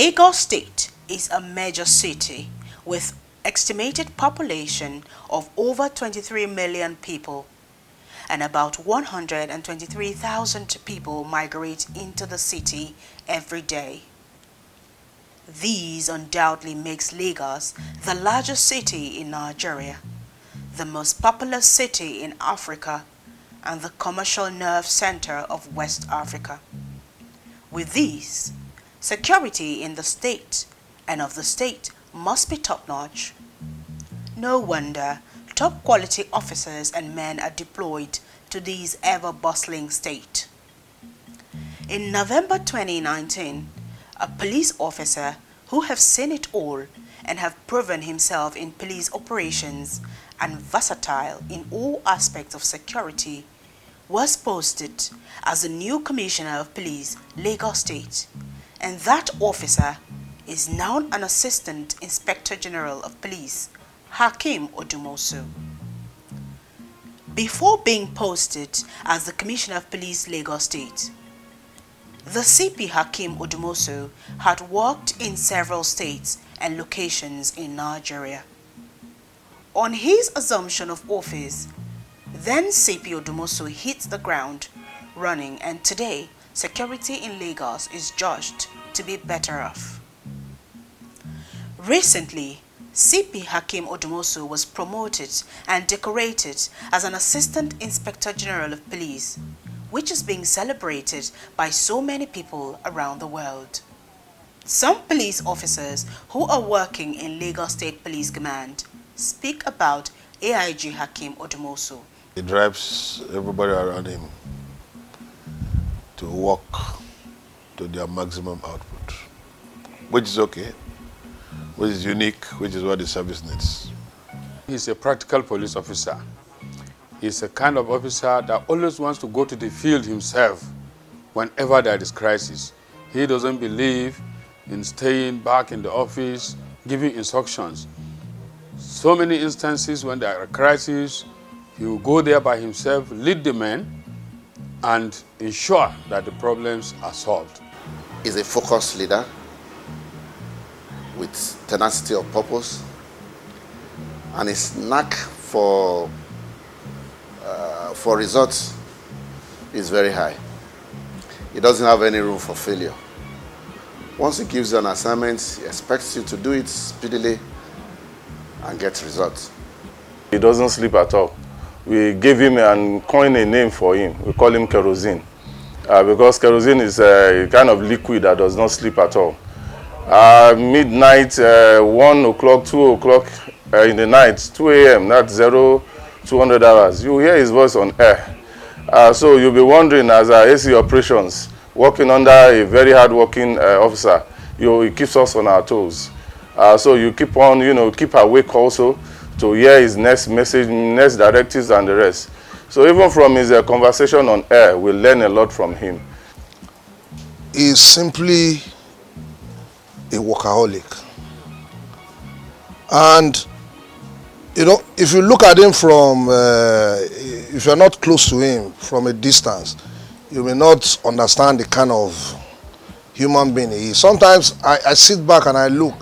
Lagos State is a major city with estimated population of over 23 million people, and about 123,000 people migrate into the city every day. These undoubtedly makes Lagos the largest city in Nigeria, the most populous city in Africa, and the commercial nerve center of West Africa. With these, security in the state and of the state must be top-notch. No wonder top-quality officers and men are deployed to this ever-bustling state. In November 2019, a police officer who have seen it all and have proven himself in police operations and versatile in all aspects of security was posted as the new Commissioner of Police, Lagos State, and that officer is now an Assistant Inspector General of Police, Hakeem Odumosu. Before being posted as the Commissioner of Police, Lagos State, the CP Hakeem Odumosu had worked in several states and locations in Nigeria. On his assumption of office, then CP Odumosu hit the ground running, and today security in Lagos is judged to be better off. Recently, CP Hakeem Odumosu was promoted and decorated as an Assistant Inspector General of Police, which is being celebrated by so many people around the world. Some police officers who are working in Lagos State Police Command speak about AIG Hakeem Odumosu. He drives everybody around him to work to their maximum output, which is okay, which is unique, which is what the service needs. He's a practical police officer. He's a kind of officer that always wants to go to the field himself whenever there is crisis. He doesn't believe in staying back in the office, giving instructions. So many instances when there are crises, he will go there by himself, lead the men, and ensure that the problems are solved. He's a focused leader with tenacity of purpose, and his knack for results is very high. He doesn't have any room for failure. Once he gives you an assignment, he expects you to do it speedily and get results. He doesn't sleep at all. We gave him and coined a name for him. We call him kerosene, because kerosene is a kind of liquid that does not sleep at all. Midnight, 1 o'clock, 2 o'clock in the night, 2 a.m., that's 200 hours. You hear his voice on air. So you'll be wondering, as our AC operations, working under a very hard-working officer, he keeps us on our toes. So you keep on, keep awake also to hear his next message, next directives and the rest. So even from his conversation on air, we learn a lot from him. He's simply a workaholic. And, if you look at him from, if you're not close to him from a distance, you may not understand the kind of human being he is. Sometimes I sit back and I look,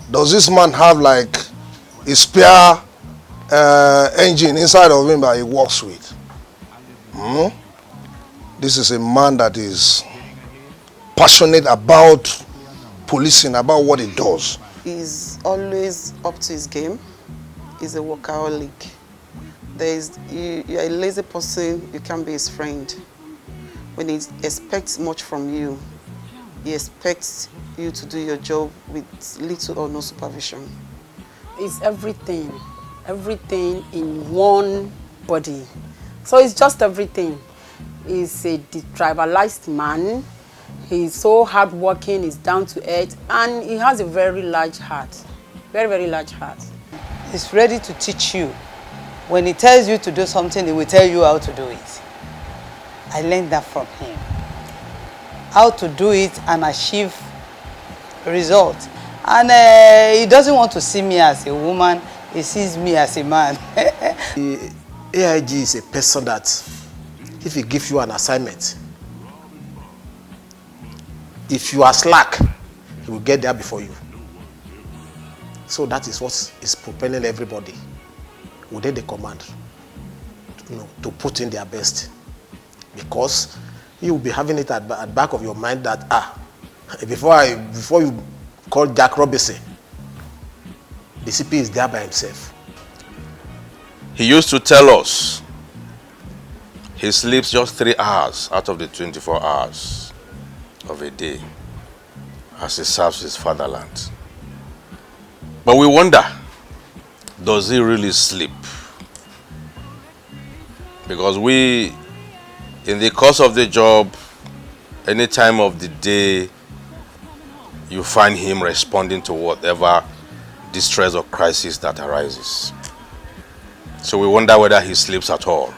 does this man have like a spare engine inside of him that he works with? This is a man that is passionate about policing, about what he does. He's always up to his game. He's a workaholic. You're a lazy person, you can't be his friend. When he expects much from you, he expects you to do your job with little or no supervision. It's everything in one body. So it's just everything. He's a tribalized man. He's so hardworking, he's down to earth, and he has a very large heart. Very, very large heart. He's ready to teach you. When he tells you to do something, he will tell you how to do it. I learned that from him. How to do it and achieve results. And he doesn't want to see me as a woman, he sees me as a man. The AIG is a person that, if he gives you an assignment, if you are slack, he he will get there before you. So that is what is propelling everybody within the command, to put in their best. Because you will be having it at the back of your mind that, before you call Jack Robinson, the CP is there by himself. He used to tell us he sleeps just 3 hours out of the 24 hours of a day as he serves his fatherland. But we wonder, does he really sleep? Because we, in the course of the job, any time of the day, you find him responding to whatever distress or crisis that arises. So we wonder whether he sleeps at all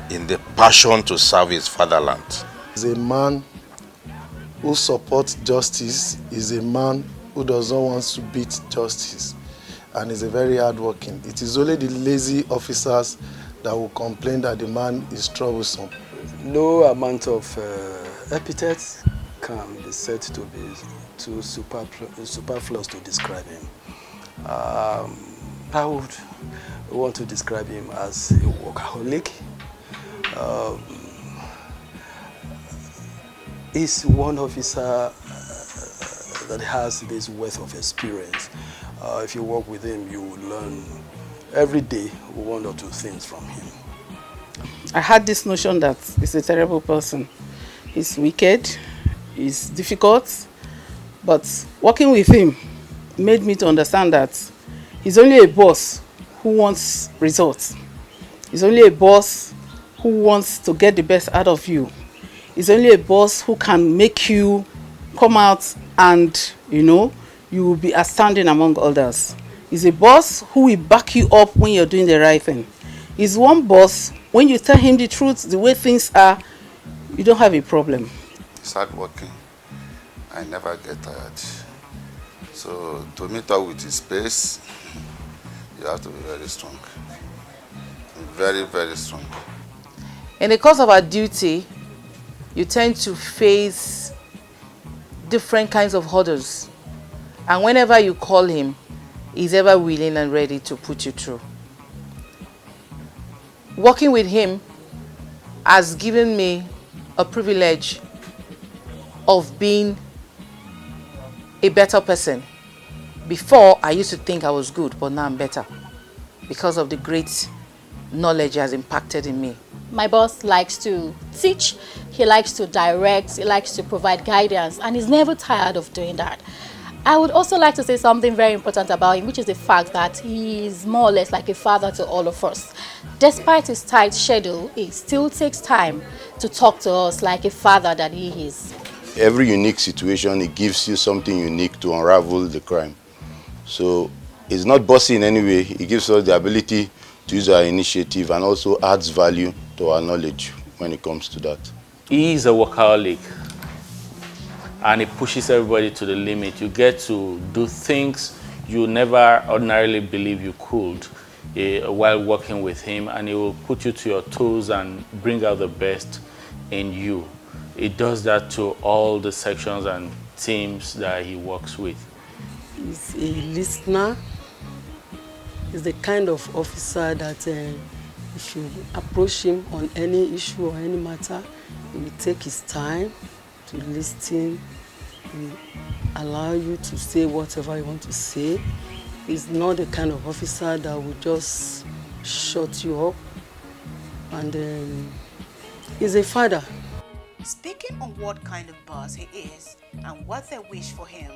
in the passion to serve his fatherland. He's a man who supports justice, is a man who does not want to beat justice, and is a very hardworking. It is only the lazy officers that will complain that the man is troublesome. No amount of epithets can be said to be too superfluous to describe him. I would want to describe him as a workaholic. He's one officer that has this wealth of experience. If you work with him, you will learn every day 1 or 2 things from him. I had this notion that he's a terrible person. He's wicked, he's difficult, but working with him made me to understand that he's only a boss who wants results. He's only a boss who wants to get the best out of you. He's only a boss who can make you come out and, you will be outstanding among others. He's a boss who will back you up when you're doing the right thing. He's one boss, when you tell him the truth, the way things are, you don't have a problem. He's hardworking. I never get tired. So to meet up with his pace, you have to be very strong. Very, very strong. In the course of our duty, you tend to face different kinds of hurdles. And whenever you call him, he's ever willing and ready to put you through. Working with him has given me a privilege of being a better person. Before, I used to think I was good, but now I'm better because of the great knowledge he has impacted in me. My boss likes to teach, he likes to direct, he likes to provide guidance, and he's never tired of doing that. I would also like to say something very important about him, which is the fact that he is more or less like a father to all of us. Despite his tight schedule, he still takes time to talk to us like a father that he is. Every unique situation, it gives you something unique to unravel the crime. So it's not bossy in any way. It gives us the ability to use our initiative and also adds value to our knowledge when it comes to that. He is a workaholic and he pushes everybody to the limit. You get to do things you never ordinarily believe you could while working with him, and he will put you to your toes and bring out the best in you. He does that to all the sections and teams that he works with. He's a listener. He's the kind of officer that if you approach him on any issue or any matter, he will take his time to listen, he will allow you to say whatever you want to say. He's not the kind of officer that will just shut you up. And he's a father. Speaking on what kind of boss he is and what they wish for him,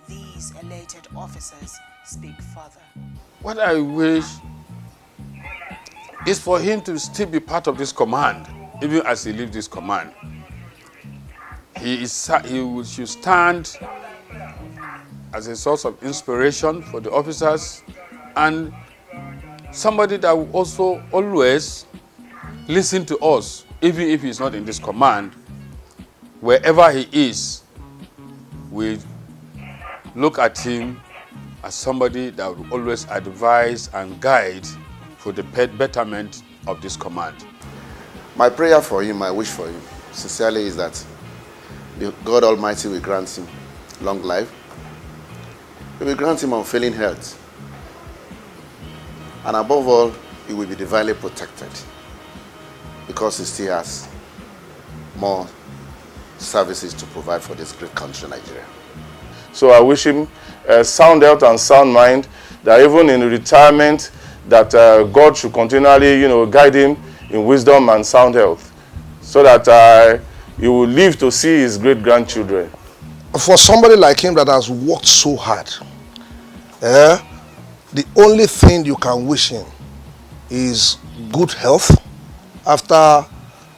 these elated officers speak further. What I wish is for him to still be part of this command, even as he leaves this command. He should stand as a source of inspiration for the officers and somebody that will also always listen to us, even if he's not in this command. Wherever he is, we look at him as somebody that will always advise and guide for the betterment of this command. My prayer for him, my wish for him, sincerely, is that God Almighty will grant him long life. He will grant him unfailing health. And above all, he will be divinely protected because he still has more services to provide for this great country, Nigeria. So I wish him sound health and sound mind, that even in retirement, that God should continually, guide him in wisdom and sound health, so that he will live to see his great-grandchildren. For somebody like him that has worked so hard, the only thing you can wish him is good health after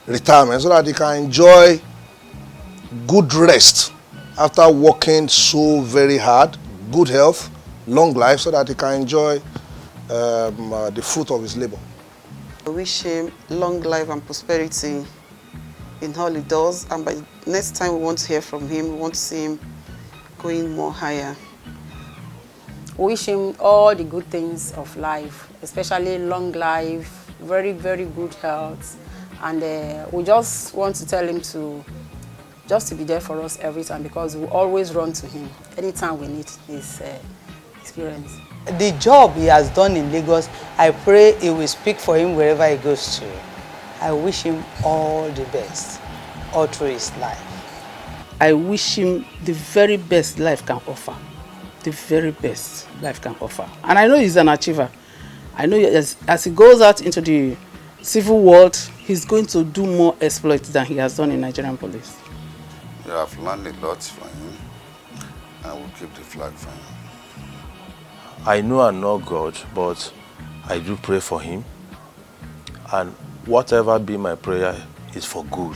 retirement, so that he can enjoy good rest after working so very hard, good health, long life, so that he can enjoy the fruit of his labor. I wish him long life and prosperity in all he does, and by next time we want to hear from him, we want to see him going more higher. Wish him all the good things of life, especially long life, very, very good health. And we just want to tell him to be there for us every time, because we always run to him anytime we need his experience. The job he has done in Lagos, I pray it will speak for him wherever he goes to. I wish him all the best, all through his life. I wish him the very best life can offer. The very best life can offer. And I know he's an achiever. I know as he goes out into the civil world, he's going to do more exploits than he has done in Nigerian police. We have learned a lot from him, and we'll keep the flag for him. I know I'm not God, but I do pray for him. And whatever be my prayer is for good.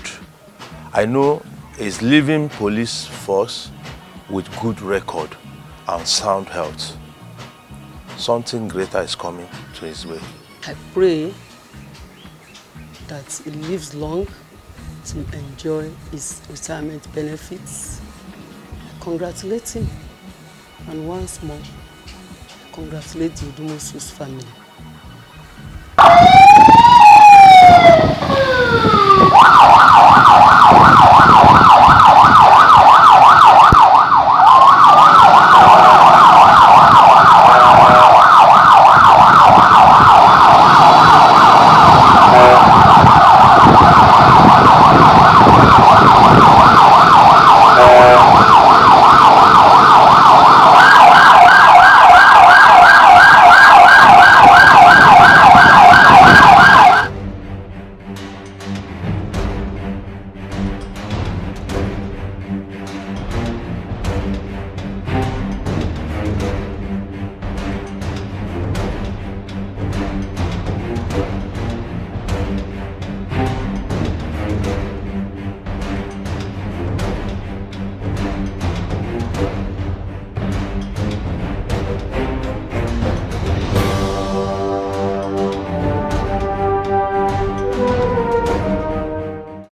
I know he's leaving police force with good record and sound health. Something greater is coming to his way. I pray that he lives long to enjoy his retirement benefits. Congratulate him, and once more, congratulate the Odumosu's family.